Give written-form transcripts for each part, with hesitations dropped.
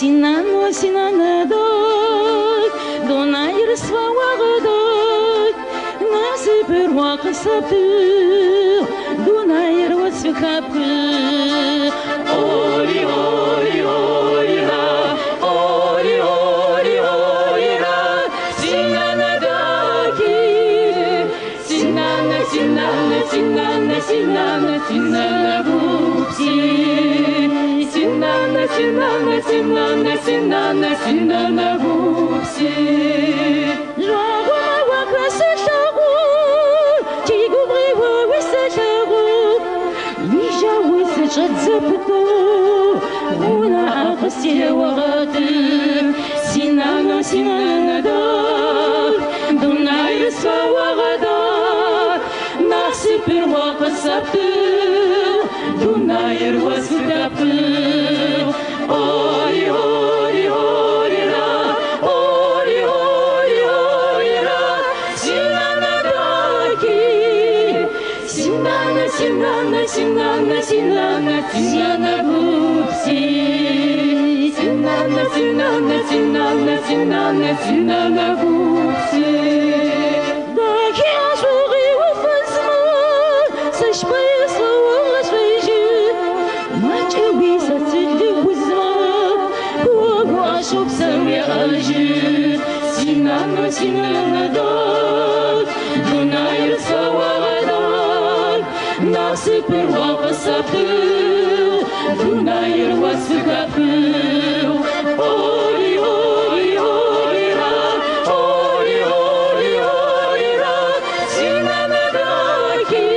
Sinano sinanado donair swawagado nasi perwaq sabtu donair wasfakapku ori ori ori ra ori ori ori ra sinanadaki sinana sinana sinana sinana sinana bupsi sinana sinana sinana sinana sinana bupsi jogo wa kasatagu tigubri wa wisatagu nija wisajadzapto una aqsi waqt sinana sinana da duna yuswa waqda nasi bir waqt duna yirwasdapto ori ori ori ra ori ori ori ra sinana daki sinana sinana sinana sinana sinana bupsi sinana sinana sinana sinana sinana bupsi daki azuri wafasma sashbaysa washbayji machawi satili Şop sevye acı Sinanı sinanı dağ Dunayır savağdan Nasip bir vakısapı Dunayır vasfı kapı Ori ori ori ra Ori ori ori ra Sinanı dağki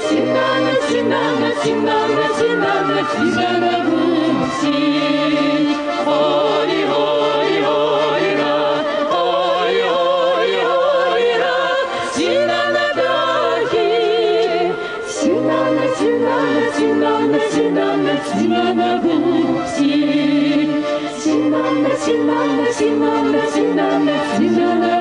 Sinanı sinanı sinanı sinanı sinanı bupsi Ori ori ori ra ori ori ori ra sinana daki sinana sinana sinana sinana sinana bupsi sinana sinana sinana sinana sinana